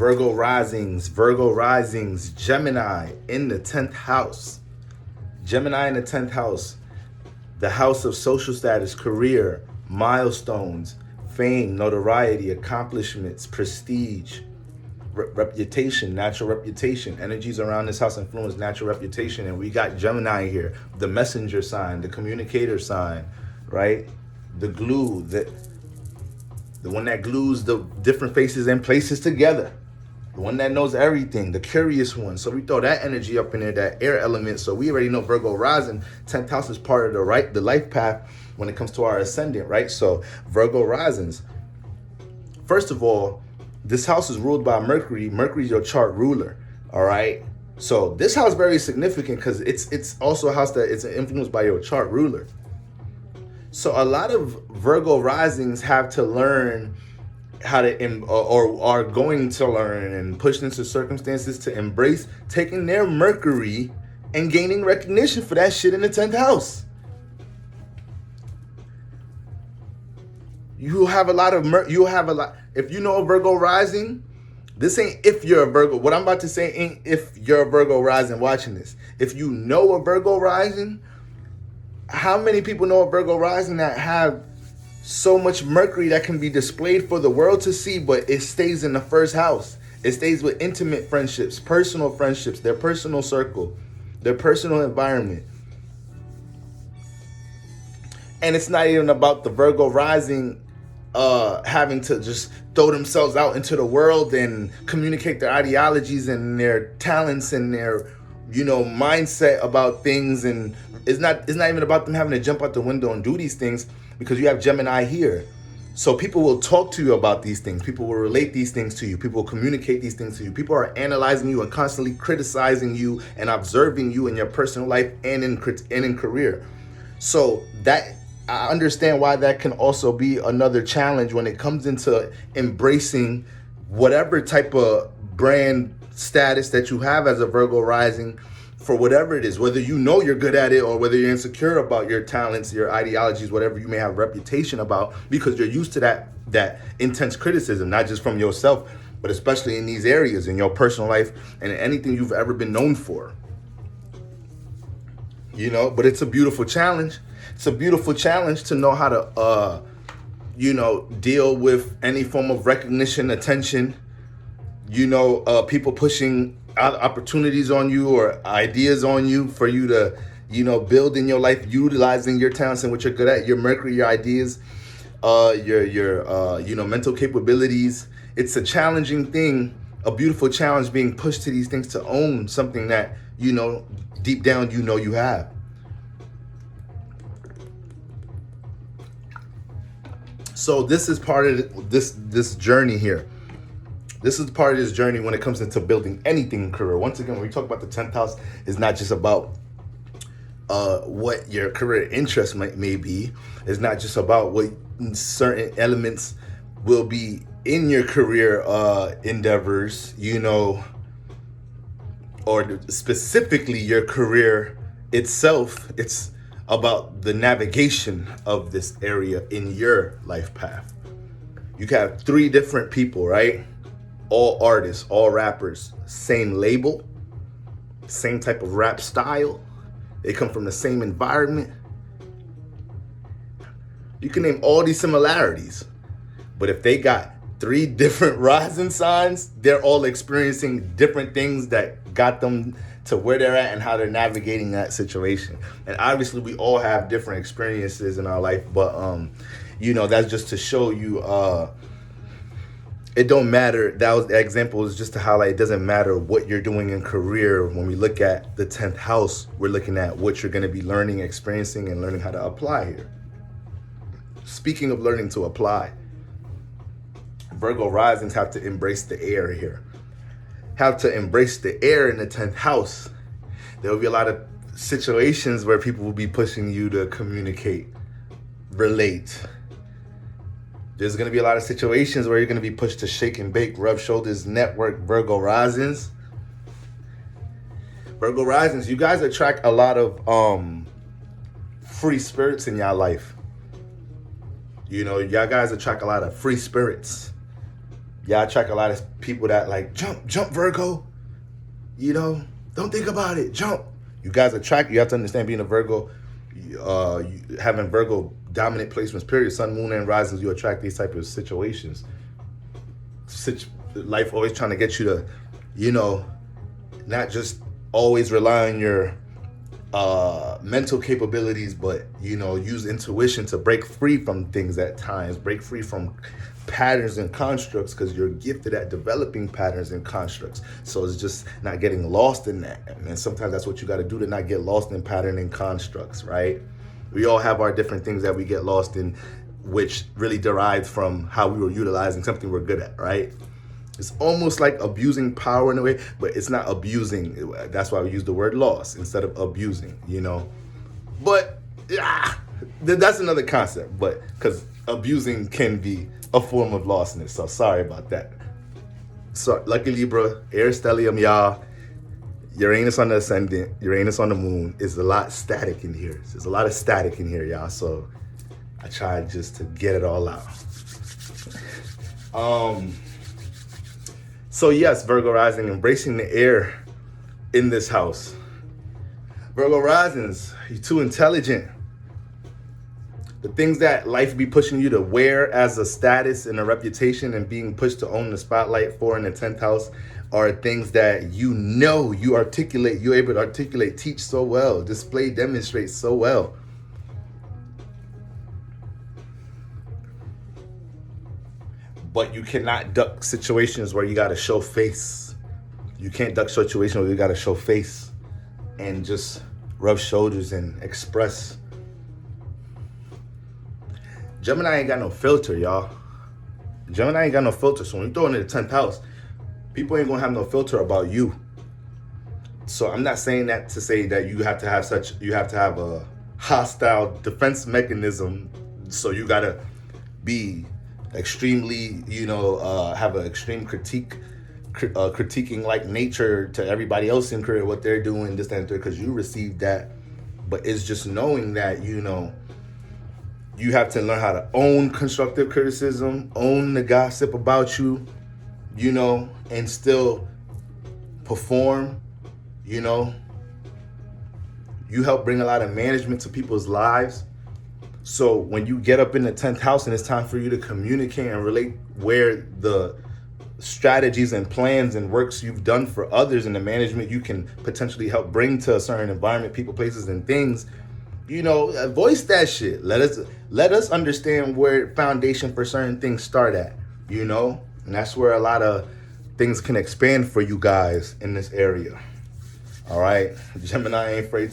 Virgo Risings, Gemini in the 10th house. Gemini in the 10th house, the house of social status, career, milestones, fame, notoriety, accomplishments, prestige, reputation, natural reputation. Energies around this house influence natural reputation. And we got Gemini here, the messenger sign, the communicator sign, right? The glue, the one that glues the different faces and places together. The one that knows everything, the curious one. So we throw that energy up in there, that air element. So we already know Virgo rising, 10th house is part of the life path when it comes to our ascendant, right? So Virgo risings. First of all, this house is ruled by Mercury. Mercury is your chart ruler, all right? So this house is very significant because it's also a house that is influenced by your chart ruler. So a lot of Virgo risings have to learn how to, or are going to learn and pushed into circumstances to embrace taking their Mercury and gaining recognition for that shit in the 10th house. You have a lot of, if you know a Virgo rising, this ain't if you're a Virgo. What I'm about to say ain't if you're a Virgo rising watching this. If you know a Virgo rising, how many people know a Virgo rising that have so much Mercury that can be displayed for the world to see, but it stays in the first house? It stays with intimate friendships, personal friendships, their personal circle, their personal environment. And it's not even about the Virgo rising having to just throw themselves out into the world and communicate their ideologies and their talents and their, mindset about things. And it's not even about them having to jump out the window and do these things, because you have Gemini here. So people will talk to you about these things. People will relate these things to you. People will communicate these things to you. People are analyzing you and constantly criticizing you and observing you in your personal life and in career. So that, I understand why that can also be another challenge when it comes into embracing whatever type of brand status that you have as a Virgo rising, for whatever it is, whether you know you're good at it or whether you're insecure about your talents, your ideologies, whatever you may have a reputation about, because you're used to that intense criticism, not just from yourself, but especially in these areas, in your personal life and anything you've ever been known for. But it's a beautiful challenge. It's a beautiful challenge to know how to, deal with any form of recognition, attention, people pushing opportunities on you or ideas on you for you to, build in your life, utilizing your talents and what you're good at, your Mercury, your ideas, your mental capabilities. It's a challenging thing, a beautiful challenge being pushed to these things to own something that, deep down, you have. So this is part of this journey here. This is part of this journey when it comes into building anything in career. Once again, when we talk about the 10th house, it's not just about what your career interest may be. It's not just about what certain elements will be in your career endeavors, or specifically your career itself. It's about the navigation of this area in your life path. You have 3 different people, right? All artists, all rappers, same label, same type of rap style. They come from the same environment. You can name all these similarities, but if they got 3 different rising signs, they're all experiencing different things that got them to where they're at and how they're navigating that situation. And obviously we all have different experiences in our life, but that's just to show you it don't matter. That example is just to highlight it doesn't matter what you're doing in career. When we look at the 10th house, we're looking at what you're going to be learning, experiencing, and learning how to apply here. Speaking of learning to apply, Virgo risings have to embrace the air here. Have to embrace the air in the 10th house. There will be a lot of situations where people will be pushing you to communicate, relate. There's going to be a lot of situations where you're going to be pushed to shake and bake, rub shoulders, network. Virgo risings. Virgo risings, you guys attract a lot of free spirits in your life. Y'all guys attract a lot of free spirits. Y'all attract a lot of people that like, jump Virgo, you know, don't think about it, jump. You guys attract, you have to understand being a Virgo, having Virgo dominant placements, period, sun, moon, and risings, you attract these type of situations. Life always trying to get you to, you know, not just always rely on your mental capabilities, but, you know, use intuition to break free from things at times, break free from patterns and constructs, because you're gifted at developing patterns and constructs. So it's just not getting lost in that. And sometimes that's what you got to do to not get lost in pattern and constructs, right? We all have our different things that we get lost in, which really derives from how we were utilizing something we're good at, right? It's almost like abusing power in a way, but it's not abusing. That's why we use the word loss instead of abusing, you know? But that's another concept, but because abusing can be a form of lostness. So sorry about that. So lucky Libra, air stellium, y'all. Uranus on the ascendant, Uranus on the moon. Is a lot static in here. There's a lot of static in here, y'all. So I tried just to get it all out. So yes, Virgo rising, embracing the air in this house. Virgo risings, you're too intelligent. The things that life be pushing you to wear as a status and a reputation and being pushed to own the spotlight for in the 10th house are things that you know you articulate, you're able to articulate, teach so well, display, demonstrate so well. But you cannot duck situations where you got to show face. You can't duck situations where you got to show face and just rub shoulders and express. Gemini ain't got no filter, y'all. Gemini ain't got no filter. So when you throw it in the 10th house, people ain't gonna have no filter about you. So I'm not saying that to say that you have to have a hostile defense mechanism. So you gotta be extremely, you know, have an extreme critiquing like nature to everybody else in career, what they're doing, this, that, and third, because you received that. But it's just knowing that, you know, you have to learn how to own constructive criticism, own the gossip about you, you know, and still perform, you know. You help bring a lot of management to people's lives. So when you get up in the 10th house and it's time for you to communicate and relate where the strategies and plans and works you've done for others and the management you can potentially help bring to a certain environment, people, places, and things, you know, voice that shit. Let us understand where foundation for certain things start at, you know? And that's where a lot of things can expand for you guys in this area. All right, Gemini ain't afraid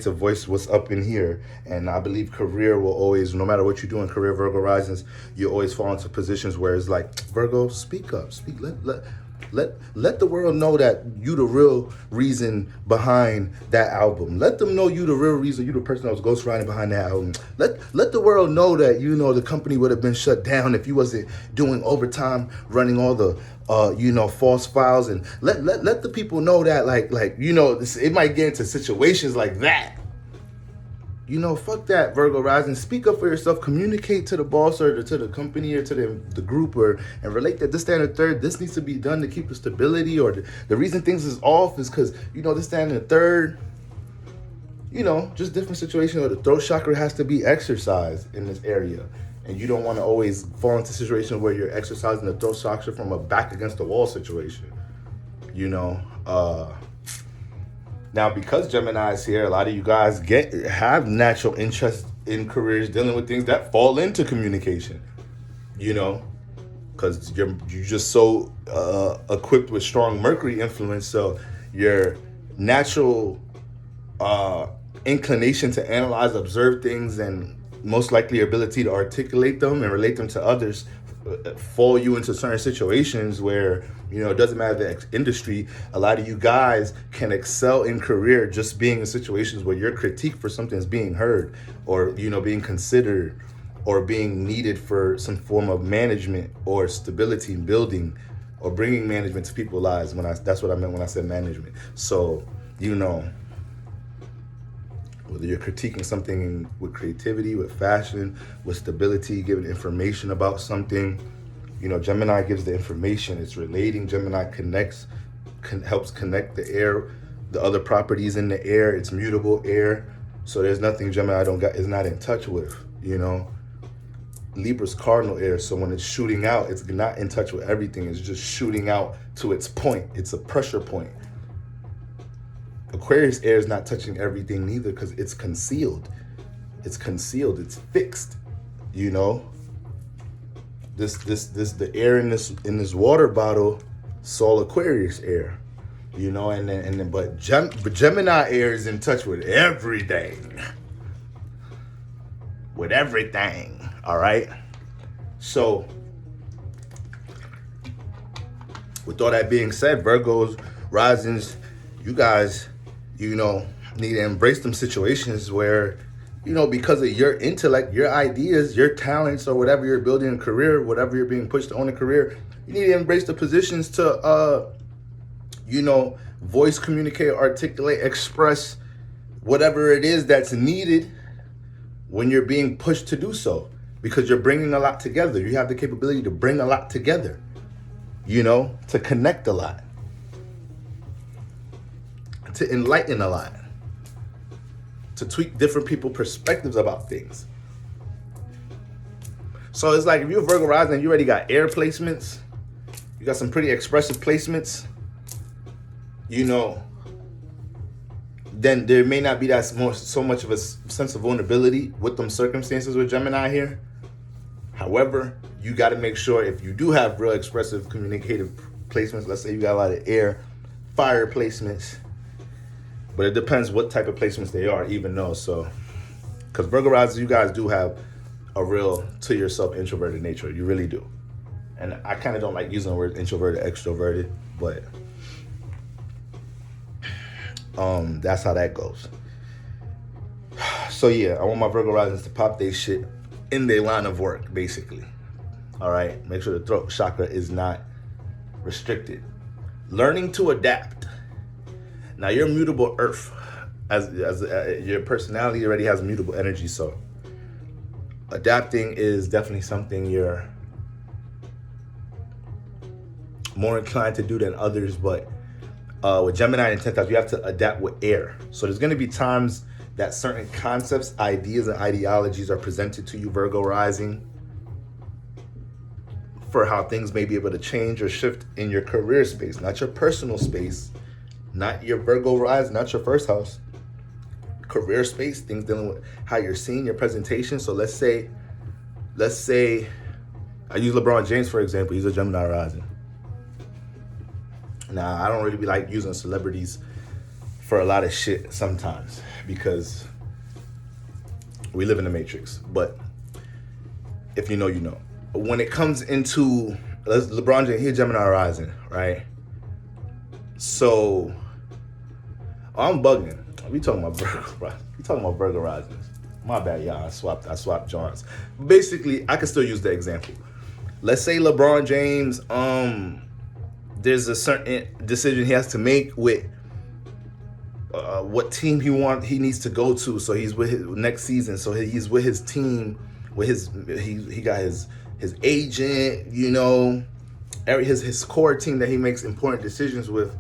to voice what's up in here. And I believe career will always, no matter what you do in career, Virgo risings, you always fall into positions where it's like, Virgo, speak up, let the world know that you the real reason behind that album. Let them know you the real reason, you the person that was ghostwriting behind that album. Let the world know that, you know, the company would have been shut down if you wasn't doing overtime, running all the you know, false files. And let the people know that, like you know, it might get into situations like that. You know, fuck that, Virgo rising. Speak up for yourself. Communicate to the boss or to the company or to the group, and relate that this, that, and the third, this needs to be done to keep the stability, or the reason things is off is because, you know, this, that, and the third, you know, just different situations. Or the throat chakra has to be exercised in this area. And you don't want to always fall into situations where you're exercising the throat chakra from a back against the wall situation, you know. Now, because Gemini is here, a lot of you guys have natural interest in careers dealing with things that fall into communication, you know, because you're just so equipped with strong Mercury influence. So your natural inclination to analyze, observe things, and most likely your ability to articulate them and relate them to others fall you into certain situations where, you know, it doesn't matter the industry. A lot of you guys can excel in career just being in situations where your critique for something is being heard, or, you know, being considered, or being needed for some form of management or stability in building, or bringing management to people's lives. That's what I meant when I said management. So, you know, whether you're critiquing something with creativity, with fashion, with stability, giving information about something, You know, Gemini gives the information. It's relating. Gemini connects, helps connect the air, the other properties in the air. It's mutable air. So there's nothing Gemini is not in touch with, you know. Libra's cardinal air, so when it's shooting out, it's not in touch with everything. It's just shooting out to its point. It's a pressure point. Aquarius air is not touching everything neither, because it's concealed. It's concealed. It's fixed. You know, the air in this water bottle, it's all Aquarius air. You know, but Gemini air is in touch with everything. With everything. All right. So, with all that being said, Virgos, risings, you guys, you know, need to embrace them situations where, you know, because of your intellect, your ideas, your talents, or whatever you're building a career, whatever you're being pushed to own a career, you need to embrace the positions to, you know, voice, communicate, articulate, express whatever it is that's needed when you're being pushed to do so. Because you're bringing a lot together. You have the capability to bring a lot together, you know, to connect a lot, to enlighten a lot, to tweak different people's perspectives about things. So it's like if you're Virgo rising and you already got air placements, you got some pretty expressive placements, you know, then there may not be so much of a sense of vulnerability with them circumstances with Gemini here. However, you got to make sure if you do have real expressive communicative placements, let's say you got a lot of air, fire placements, but it depends what type of placements they are, even though, so, because Virgo rising, you guys do have a real to yourself introverted nature. You really do. And I kind of don't like using the word introverted, extroverted, but that's how that goes. So yeah, I want my Virgo risings to pop their shit in their line of work, basically. All right, make sure the throat chakra is not restricted. Learning to adapt. Now you're mutable earth, as your personality already has mutable energy, so adapting is definitely something you're more inclined to do than others. But with Gemini and 10th house, you have to adapt with air. So there's going to be times that certain concepts, ideas, and ideologies are presented to you, Virgo rising, for how things may be able to change or shift in your career space, not your personal space, not your Virgo rising, not your first house. Career space, things dealing with how you're seeing your presentation. So let's say I use LeBron James, for example. He's a Gemini rising. Now, I don't really like using celebrities for a lot of shit sometimes because we live in the matrix. But if you know, you know. When it comes into LeBron James, he's Gemini rising, right? So I'm bugging. We talking about Virgo. We talking about Virgo risings. My bad, y'all. I swapped Johns. Basically, I can still use the example. Let's say LeBron James, there's a certain decision he has to make with what team he needs to go to. So he's with his next season. So he's with his team, with he got his agent, you know, his core team that he makes important decisions with.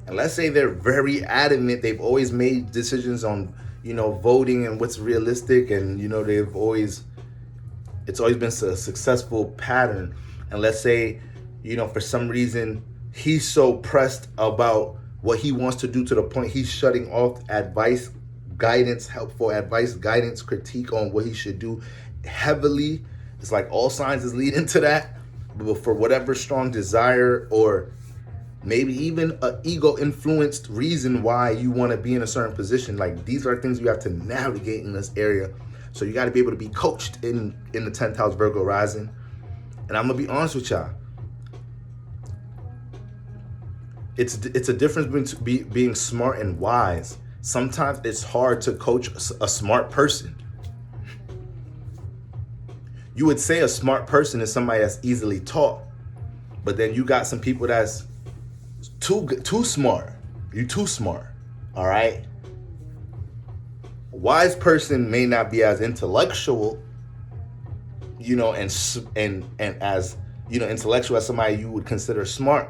And let's say they're very adamant. They've always made decisions on, you know, voting and what's realistic, and, you know, it's always been a successful pattern. And let's say, you know, for some reason he's so pressed about what he wants to do to the point he's shutting off advice, guidance, helpful advice, guidance, critique on what he should do heavily. It's like all signs is leading to that, but for whatever strong desire or maybe even an ego-influenced reason why you want to be in a certain position. Like, these are things you have to navigate in this area. So you got to be able to be coached in the 10th house Virgo rising. And I'm going to be honest with y'all. It's a difference between being smart and wise. Sometimes it's hard to coach a smart person. You would say a smart person is somebody that's easily taught. But then you got some people that's too smart. You're too smart. All right. Wise person may not be as intellectual, you know, and as intellectual as somebody you would consider smart,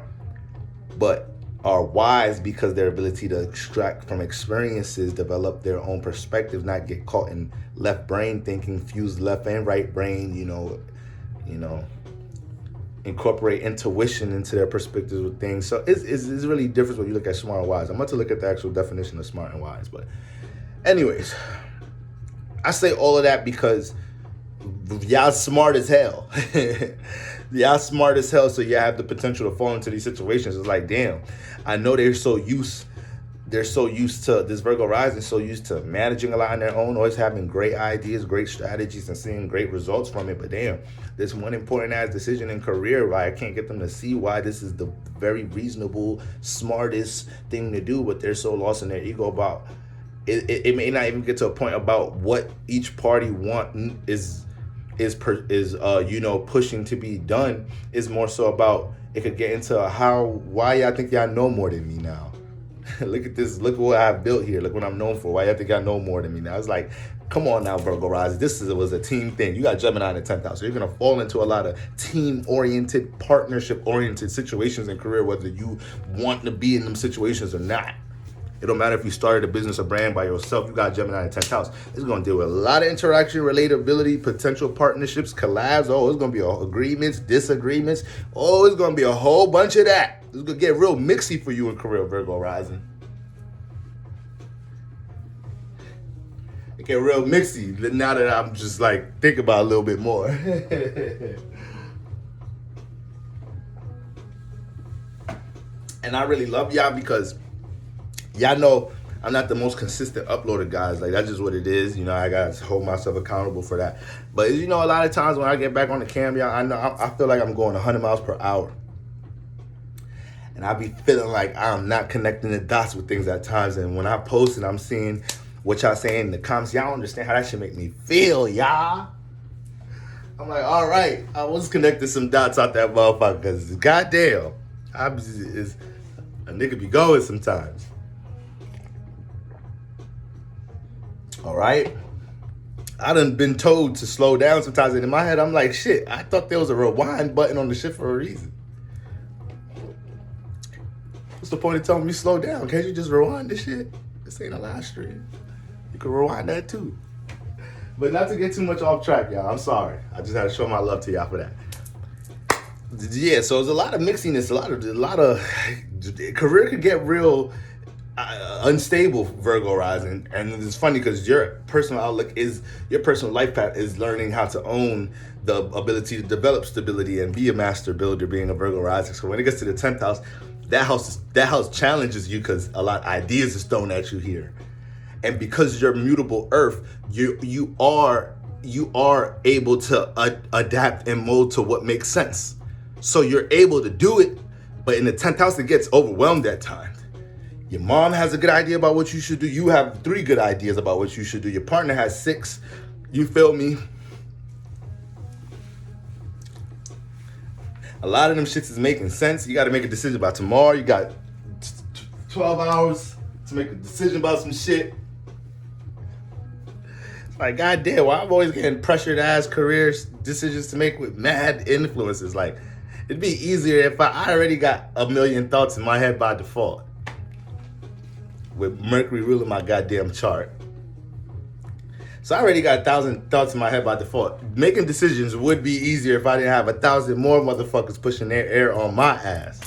but are wise because their ability to extract from experiences, develop their own perspective, not get caught in left brain thinking, fuse left and right brain, incorporate intuition into their perspectives with things. So it's really different when you look at smart and wise. I'm about to look at the actual definition of smart and wise. But anyways, I say all of that because y'all smart as hell. Y'all smart as hell, so you have the potential to fall into these situations. It's like, damn, I know they're so used to this Virgo rising, so used to managing a lot on their own, always having great ideas, great strategies, and seeing great results from it. But damn, this one important ass decision in career, why I can't get them to see why this is the very reasonable, smartest thing to do, but they're so lost in their ego about it. It may not even get to a point about what each party is pushing to be done. Is more so about, it could get into why y'all think y'all know more than me now. Look at this, look at what I've built here, look what I'm known for, why y'all think y'all know more than me now. It's like, come on now, Virgo rising, was a team thing. You got Gemini in the 10th house, so you're gonna fall into a lot of team-oriented, partnership-oriented situations in career, whether you want to be in them situations or not. It don't matter if you started a business or brand by yourself. You got Gemini in the 10th house. It's going to deal with a lot of interaction, relatability, potential partnerships, collabs. Oh, it's going to be agreements, disagreements. Oh, it's going to be a whole bunch of that. It's going to get real mixy for you in career, Virgo rising. It get real mixy now that I'm just like thinking about it a little bit more. And I really love y'all because y'all know I'm not the most consistent uploader, guys. Like, that's just what it is. I got to hold myself accountable for that. But, a lot of times when I get back on the cam, y'all, I feel like I'm going 100 miles per hour. And I be feeling like I'm not connecting the dots with things at times. And when I post and I'm seeing what y'all saying in the comments, y'all don't understand how that should make me feel, y'all. I'm like, all right, I was connecting some dots out that motherfucker, because goddamn, a nigga be going sometimes. All right, I done been told to slow down sometimes, and in my head I'm like, shit, I thought there was a rewind button on the shit for a reason. What's the point of telling me slow down? Can't you just rewind this shit? This ain't a live stream. You can rewind that too. But not to get too much off track, y'all. I'm sorry. I just had to show my love to y'all for that. Yeah, so there's a lot of mixiness, a lot of career could get real unstable, Virgo rising. And it's funny because your personal outlook your personal life path is learning how to own the ability to develop stability and be a master builder, being a Virgo rising. So when it gets to the 10th house, that house challenges you because a lot of ideas is thrown at you here. And because you're mutable earth, you are able to adapt and mold to what makes sense. So you're able to do it, but in the 10th house, it gets overwhelmed at times. Your mom has a good idea about what you should do. You have 3 good ideas about what you should do. Your partner has 6. You feel me? A lot of them shits is making sense. You got to make a decision about tomorrow. You got 12 hours to make a decision about some shit. It's like, goddamn, why I'm always getting pressured ass career decisions to make with mad influences. Like, it'd be easier if I already got a million thoughts in my head by default, with Mercury ruling my goddamn chart. So I already got 1,000 thoughts in my head by default. Making decisions would be easier if I didn't have 1,000 more motherfuckers pushing their air on my ass.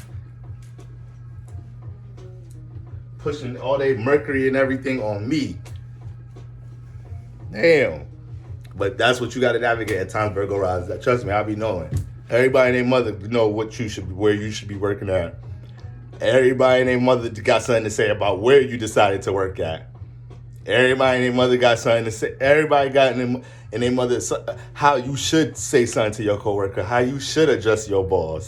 Pushing all their Mercury and everything on me. Damn. But that's what you got to navigate at times, Virgo rising. Trust me, I be knowing. Everybody and their mother know where you should be working at. Everybody and their mother got something to say about where you decided to work at. Everybody and their mother got something to say. Everybody got in their mother how you should say something to your coworker, how you should adjust your boss.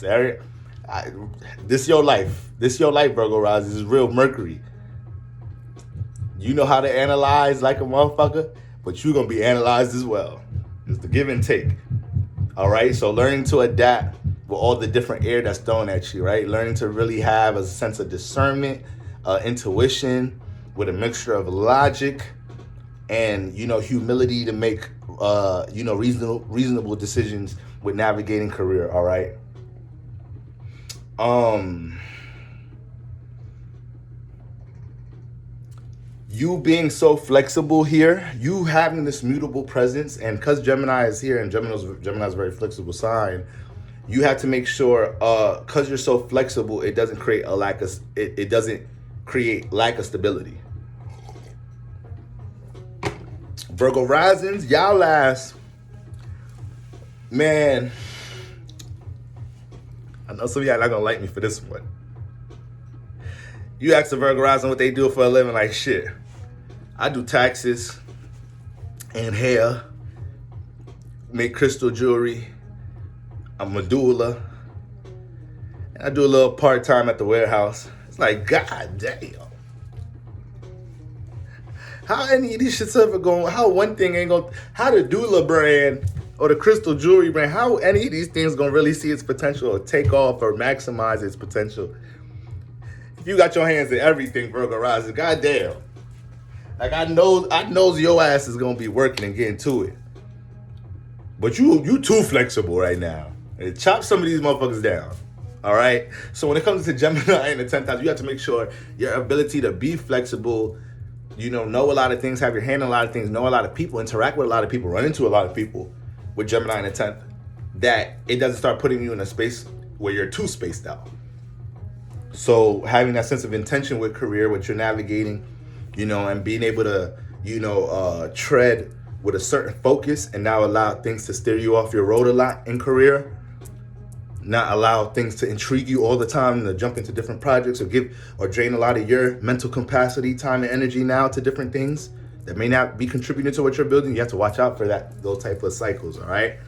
This your life. This your life, Virgo rising. This is real Mercury. You know how to analyze like a motherfucker, but you're going to be analyzed as well. It's the give and take. All right? So learning to adapt with all the different air that's thrown at you, right? Learning to really have a sense of discernment, intuition, with a mixture of logic and, humility to make, reasonable decisions with navigating career, all right? You being so flexible here, you having this mutable presence, and because Gemini is here and Gemini's a very flexible sign, you have to make sure, because you're so flexible, it doesn't create a lack of it doesn't create lack of stability. Virgo risings, y'all last. Man, I know some of y'all not gonna like me for this one. You ask the Virgo rising what they do for a living, like shit. I do taxes and hair, make crystal jewelry. I'm a doula, and I do a little part-time at the warehouse. It's like, god damn. How any of these shits ever going, how one thing ain't going, how the doula brand or the crystal jewelry brand, how any of these things gonna really see its potential or take off or maximize its potential? If you got your hands in everything, Virgo rising, goddamn. Like I know your ass is gonna be working and getting to it. But you too flexible right now. And chop some of these motherfuckers down. All right? So when it comes to Gemini and the 10th house, you have to make sure your ability to be flexible, know a lot of things, have your hand on a lot of things, know a lot of people, interact with a lot of people, run into a lot of people with Gemini and the 10th, that it doesn't start putting you in a space where you're too spaced out. So having that sense of intention with career, what you're navigating, and being able to, tread with a certain focus and not allow things to steer you off your road a lot in career, not allow things to intrigue you all the time and to jump into different projects or drain a lot of your mental capacity, time, and energy now to different things that may not be contributing to what you're building. You have to watch out for those type of cycles, all right?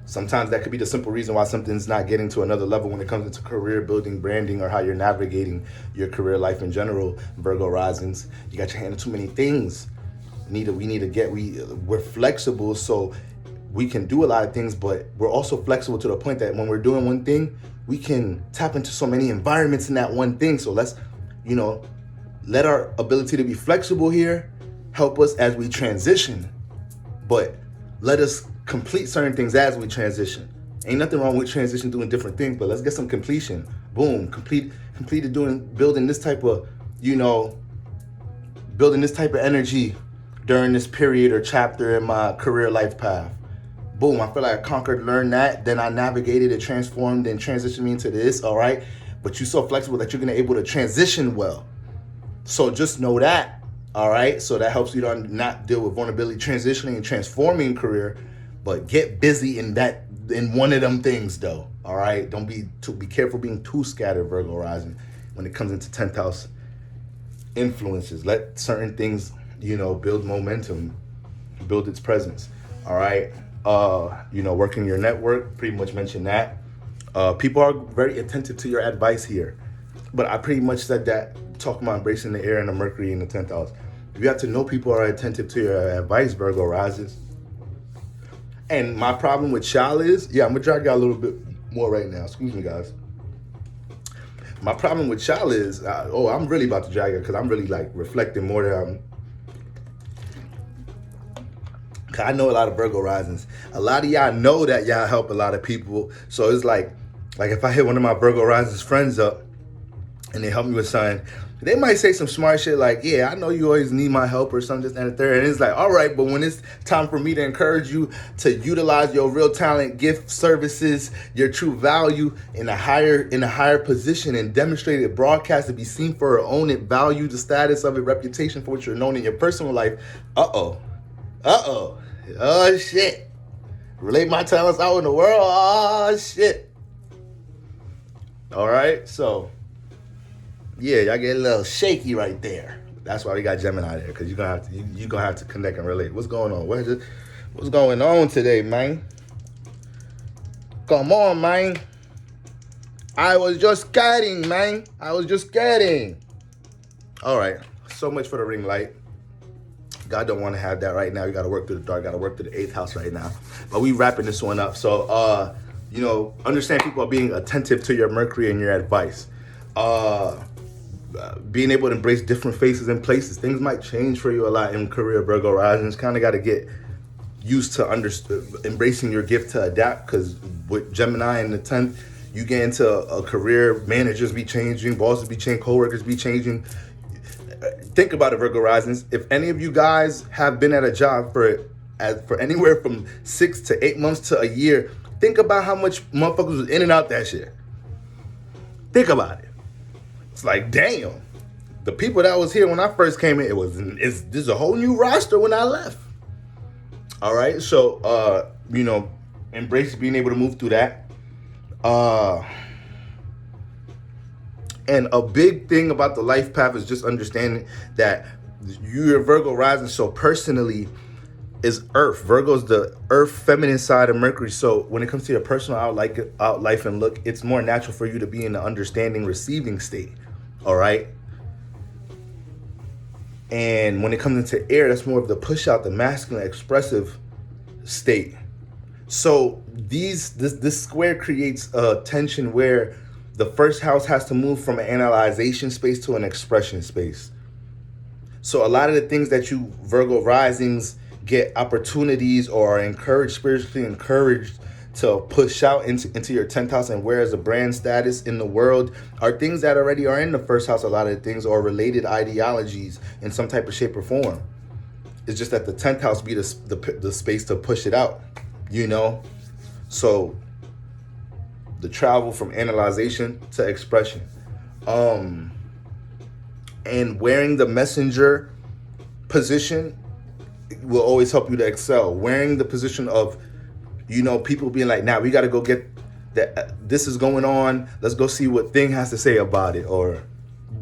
Sometimes that could be the simple reason why something's not getting to another level when it comes into career building, branding, or how you're navigating your career life in general. Virgo risings, you got your hand in too many things. We're flexible, so we can do a lot of things, but we're also flexible to the point that when we're doing one thing, we can tap into so many environments in that one thing. So let's, let our ability to be flexible here help us as we transition, but let us complete certain things as we transition. Ain't nothing wrong with transition doing different things, but let's get some completion. Boom, completed building this type of, building this type of energy during this period or chapter in my career life path. Boom, I feel like I conquered, learned that, then I navigated it, transformed, and transitioned me into this, all right? But you're so flexible that you're gonna be able to transition well. So just know that, all right? So that helps you to not deal with vulnerability, transitioning and transforming career, but get busy in one of them things though, all right? Be careful being too scattered, Virgo rising, when it comes into 10th house influences. Let certain things, build momentum, build its presence, all right? Working your network, pretty much mentioned that. People are very attentive to your advice here, but I pretty much said that, talking about embracing the air and the Mercury in the 10th house. You have to know people are attentive to your advice, Virgo rises. And my problem with y'all is, I'm gonna drag y'all a little bit more right now. Excuse me, guys. My problem with y'all is, I'm really about to drag it because I'm really like reflecting more than cause I know a lot of Virgo risings. A lot of y'all know that y'all help a lot of people. So it's like if I hit one of my Virgo risings friends up and they help me with something, they might say some smart shit like, yeah, I know you always need my help or something, this and the third. And it's like, all right, but when it's time for me to encourage you to utilize your real talent, gift, services, your true value in a higher position and demonstrate it, broadcast it, be seen for it, own it, value the status of it, reputation for what you're known in your personal life. Oh shit. Relate my talents out in the world. Oh shit. All right, so yeah, y'all get a little shaky right there. That's why we got Gemini there, because you're gonna have to connect and relate. What's going on? What's going on today, man? Come on, man. I was just kidding, man. All right, so much for the ring light. God don't want to have that right now. You got to work through the dark. Got to work through the 8th house right now. But we wrapping this one up. So, understand people are being attentive to your Mercury and your advice. Being able to embrace different faces and places. Things might change for you a lot in career, Virgo risings. Kind of got to get, used to embracing your gift to adapt, because with Gemini in the 10th, you get into a career, managers be changing, bosses be changing, coworkers be changing. Think about it, Virgo risings. If any of you guys have been at a job for anywhere from 6 to 8 months to a year, think about how much motherfuckers was in and out that shit. Think about it. It's like, damn. The people that was here when I first came in, this is a whole new roster when I left. All right, so embrace being able to move through that. And a big thing about the life path is just understanding that you're Virgo rising, so personally is Earth. Virgo's the Earth feminine side of Mercury. So when it comes to your personal out life and look, it's more natural for you to be in the understanding, receiving state. All right. And when it comes into air, that's more of the push out, the masculine, expressive state. So this square creates a tension where the first house has to move from an analyzation space to an expression space. So a lot of the things that you Virgo risings get opportunities or are encouraged, spiritually encouraged to push out into your 10th house and where as a brand status in the world are things that already are in the first house. A lot of the things are related ideologies in some type of shape or form. It's just that the 10th house be the space to push it out, So the travel from analyzation to expression. And wearing the messenger position will always help you to excel. Wearing the position of, people being like, now we got to go get that. This is going on. Let's go see what thing has to say about it. Or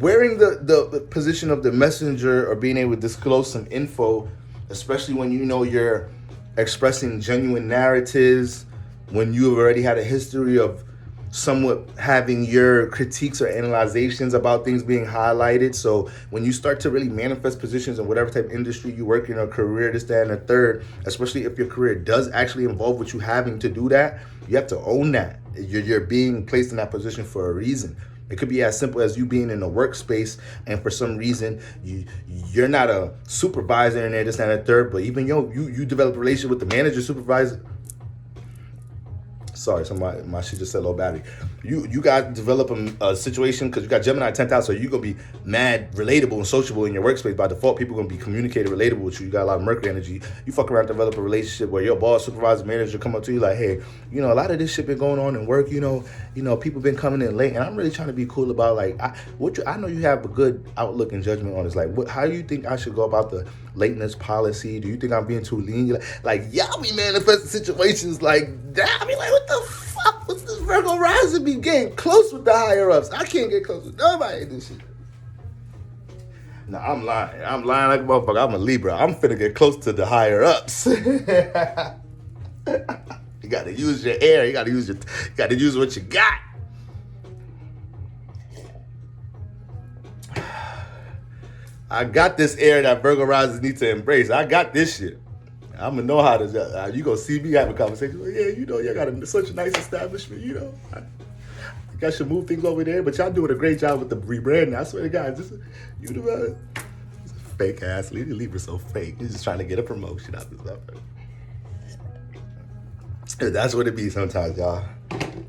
wearing the position of the messenger or being able to disclose some info, especially when you're expressing genuine narratives, when you've already had a history of somewhat having your critiques or analyzations about things being highlighted. So when you start to really manifest positions in whatever type of industry you work in, or career, this, that, and the third, especially if your career does actually involve with you having to do that, you have to own that. You're being placed in that position for a reason. It could be as simple as you being in a workspace and for some reason you're not a supervisor in there, this, that, and the third, but even you develop a relationship with the manager, supervisor. Sorry, my shit just said low battery. You guys develop a situation because you got Gemini 10th house, so you're going to be mad relatable and sociable in your workspace. By default, people are going to be communicating relatable with you. You got a lot of Mercury energy. You fuck around, develop a relationship where your boss, supervisor, manager come up to you like, hey, a lot of this shit been going on in work. People been coming in late, and I'm really trying to be cool about like, I know you have a good outlook and judgment on this. Like, how do you think I should go about the lateness policy? Do you think I'm being too lenient? Like y'all be manifesting situations like that. I mean, like, what the fuck? What's this Virgo rising be getting close with the higher ups? I can't get close with nobody in this shit. No, I'm lying. I'm lying like a motherfucker. I'm a Libra. I'm finna get close to the higher ups. You gotta use your air. You gotta use what you got. I got this air that Virgo risers need to embrace. I got this shit. I'm gonna know how to. You gonna see me having a conversation. Well, yeah, you got such a nice establishment. I think I should move things over there. But y'all doing a great job with the rebranding. I swear to God, fake ass Libra, so fake. He's just trying to get a promotion out this stuff. That's what it be sometimes, y'all.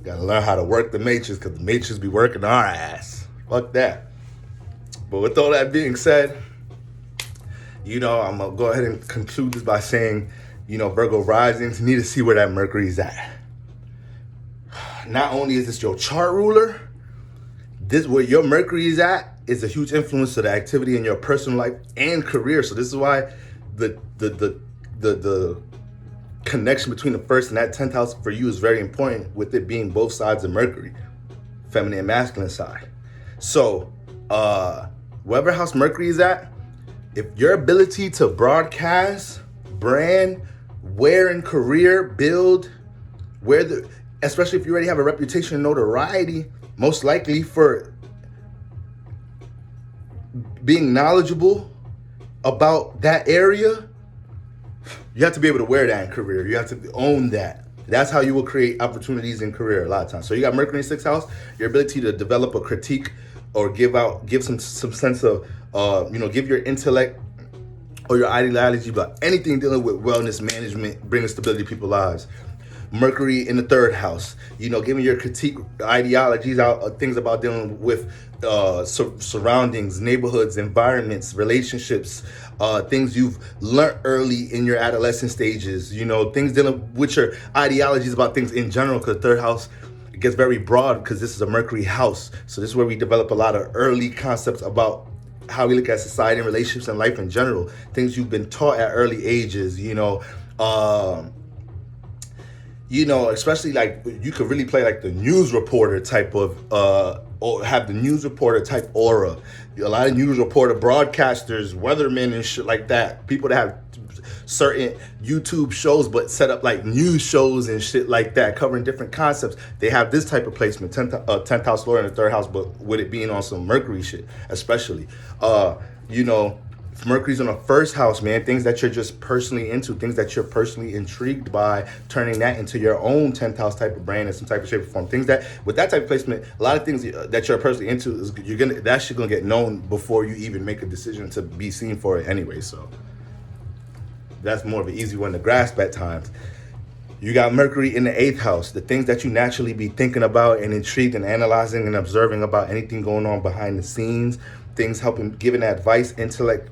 Gotta learn how to work the matrix, because the matrix be working our ass. Fuck that. But with all that being said, I'm going to go ahead and conclude this by saying, Virgo risings need to see where that Mercury is at. Not only is this your chart ruler, this where your Mercury is at is a huge influence to the activity in your personal life and career. So this is why the connection between the first and that 10th house for you is very important, with it being both sides of Mercury, feminine and masculine side. So, wherever house Mercury is at, if your ability to broadcast, brand, wear and career, build, especially if you already have a reputation and notoriety, most likely for being knowledgeable about that area, you have to be able to wear that in career. You have to own that. That's how you will create opportunities in career a lot of times. So you got Mercury in 6th house, your ability to develop a critique or give some sense of, give your intellect or your ideology about anything dealing with wellness management, bringing stability to people's lives. Mercury in the third house, giving your critique ideologies out, things about dealing with surroundings, neighborhoods, environments, relationships, things you've learned early in your adolescent stages, things dealing with your ideologies about things in general, because third house, it gets very broad because this is a Mercury house. So this is where we develop a lot of early concepts about how we look at society and relationships and life in general, things you've been taught at early ages, especially like you could really play like the news reporter type of, or have the news reporter type aura. A lot of news reporter broadcasters, weathermen and shit like that. People that have certain YouTube shows but set up like news shows and shit like that, covering different concepts. They have this type of placement, 10th house Lord in the third house, but with it being on some Mercury shit, especially. If Mercury's on the first house, man, things that you're just personally into, things that you're personally intrigued by, turning that into your own 10th house type of brand in some type of shape or form. Things that, with that type of placement, a lot of things that you're personally into, that shit gonna get known before you even make a decision to be seen for it anyway. So that's more of an easy one to grasp at times. You got Mercury in the 8th house, the things that you naturally be thinking about and intrigued and analyzing and observing about anything going on behind the scenes, things helping, giving advice, intellect,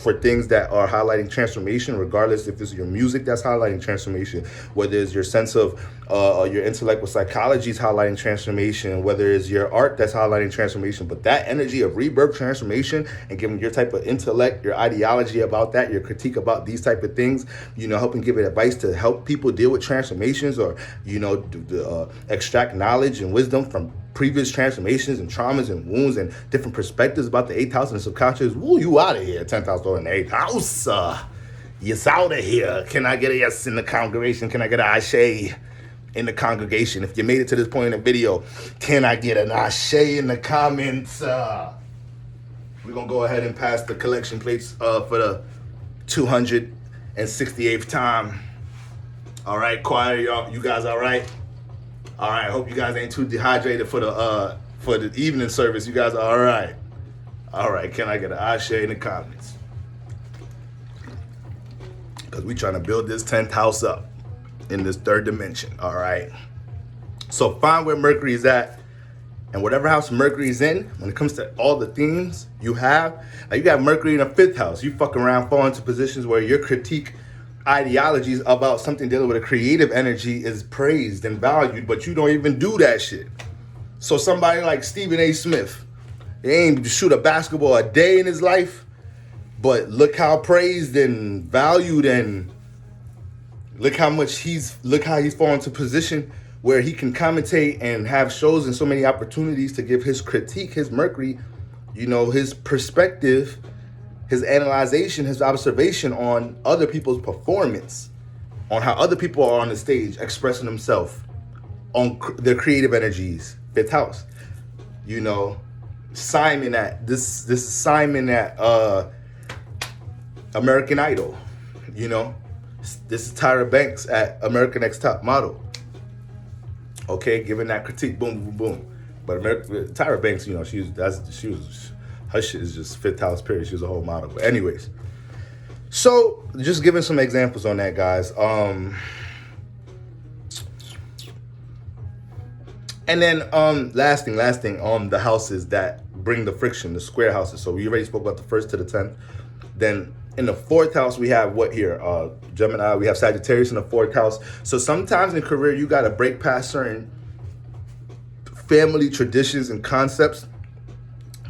for things that are highlighting transformation, regardless if it's your music that's highlighting transformation, whether it's your sense of your intellect with psychology is highlighting transformation, whether it's your art that's highlighting transformation. But that energy of rebirth, transformation, and giving your type of intellect, your ideology about that, your critique about these type of things, helping give it advice to help people deal with transformations, or extract knowledge and wisdom from previous transformations and traumas and wounds and different perspectives about the 8th house and the subconscious. Woo, you out of here. 10th house Lord in the 8th house. Yes, out of here. Can I get a yes in the congregation? Can I get an ashe in the congregation? If you made it to this point in the video, can I get an ashe in the comments? We're going to go ahead and pass the collection plates for the 268th time. All right, choir, y'all. You guys all right? All right, hope you guys ain't too dehydrated for the evening service. You guys are all right. All right, can I get an ashe in the comments? Because we trying to build this 10th house up in this third dimension, all right? So find where Mercury is at, and whatever house Mercury is in, when it comes to all the themes you have, like you got Mercury in the 5th house. You fucking around, fall into positions where your critique ideologies about something dealing with a creative energy is praised and valued, but you don't even do that shit. So somebody like Stephen A. Smith, he ain't shoot a basketball a day in his life, but look how praised and valued, and look how he's fallen into position where he can commentate and have shows and so many opportunities to give his critique, his Mercury, his perspective, his analyzation, his observation on other people's performance, on how other people are on the stage expressing themselves, on their creative energies. 5th house, Simon at this is Simon at American Idol, this is Tyra Banks at American Next Top Model. Okay, giving that critique, boom, boom, boom. But Tyra Banks, she was. Her shit is just 5th house, period. She was a whole model. But anyways, so just giving some examples on that, guys. And then last thing, the houses that bring the friction, the square houses. So we already spoke about the 1st to the 10th. Then in the 4th house, we have what here? Gemini. We have Sagittarius in the 4th house. So sometimes in career, you got to break past certain family traditions and concepts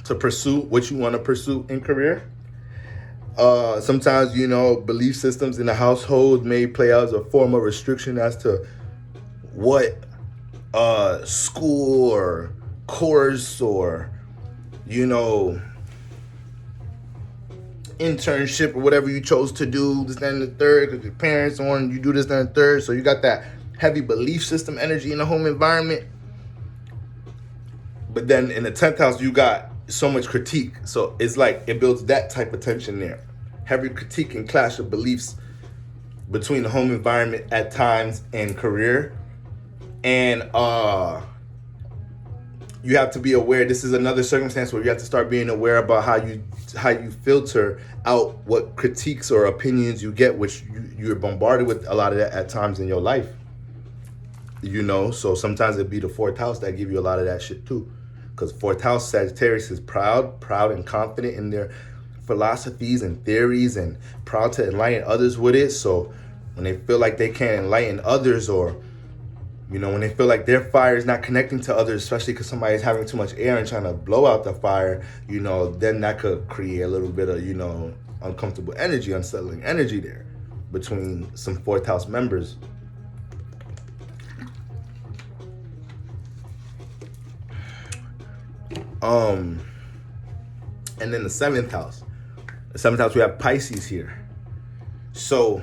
to pursue what you want to pursue in career. Sometimes, belief systems in the household may play out as a form of restriction as to what school or course or, internship or whatever you chose to do, this, that, and the third, because your parents wanted you to do this, that, and the third. So you got that heavy belief system energy in the home environment. But then in the 10th house, you got so much critique. So it's like it builds that type of tension there. Heavy critique and clash of beliefs between the home environment at times and career. And you have to be aware. This is another circumstance where you have to start being aware about how you filter out what critiques or opinions you get, which you're bombarded with a lot of that at times in your life. You know, so sometimes it'd be the fourth house that give you a lot of that shit too. Because fourth house Sagittarius is proud and confident in their philosophies and theories, and proud to enlighten others with it. So when they feel like they can't enlighten others, or you know, when they feel like their fire is not connecting to others, especially because somebody's having too much air and trying to blow out the fire, you know, then that could create a little bit of, you know, uncomfortable energy, unsettling energy there between some fourth house members. And then the seventh house. The seventh house, we have Pisces here. So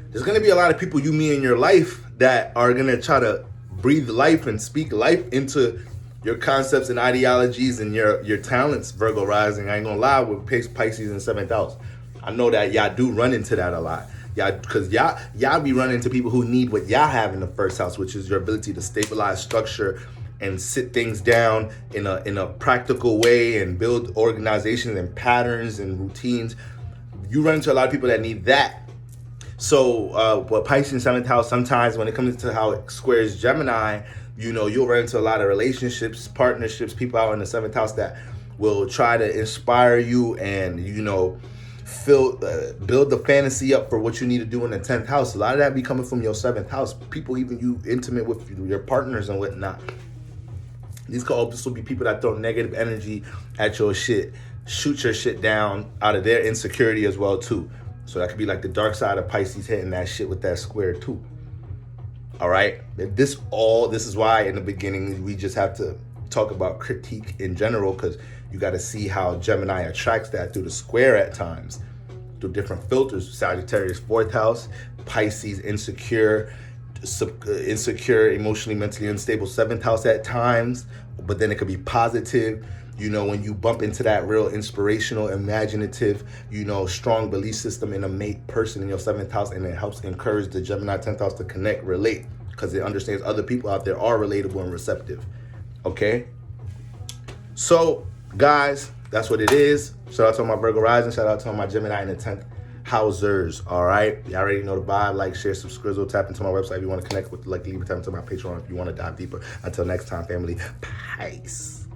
there's going to be a lot of people you meet in your life that are going to try to breathe life and speak life into your concepts and ideologies and your talents, Virgo rising. I ain't going to lie, with Pisces in the seventh house. I know that y'all do run into that a lot. Y'all, because y'all be running into people who need what y'all have in the first house, which is your ability to stabilize structure and sit things down in a practical way and build organizations and patterns and routines. You run into a lot of people that need that. So what Pisces in seventh house, sometimes when it comes to how it squares Gemini, you know, you'll run into a lot of relationships, partnerships, people out in the seventh house that will try to inspire you and, you know, build the fantasy up for what you need to do in the 10th house. A lot of that be coming from your 7th house. People even you intimate with your partners and whatnot. These could also be people that throw negative energy at your shit, shoot your shit down out of their insecurity as well too. So that could be like the dark side of Pisces hitting that shit with that square too. All right. This is why in the beginning we just have to talk about critique in general, because you got to see how Gemini attracts that through the square at times, through different filters. Sagittarius 4th house, Pisces insecure, emotionally, mentally unstable 7th house at times, but then it could be positive. You know, when you bump into that real inspirational, imaginative, you know, strong belief system in a mate person in your 7th house, and it helps encourage the Gemini 10th house to connect, relate, because it understands other people out there are relatable and receptive. Okay? So, guys, that's what it is. Shout out to my Virgo Rising. Shout out to my Gemini in the 10th housers. All right? You already know the vibe. Like, share, subscribe, tap into my website if you want to connect with, like, leave a tap into my Patreon if you want to dive deeper. Until next time, family. Peace.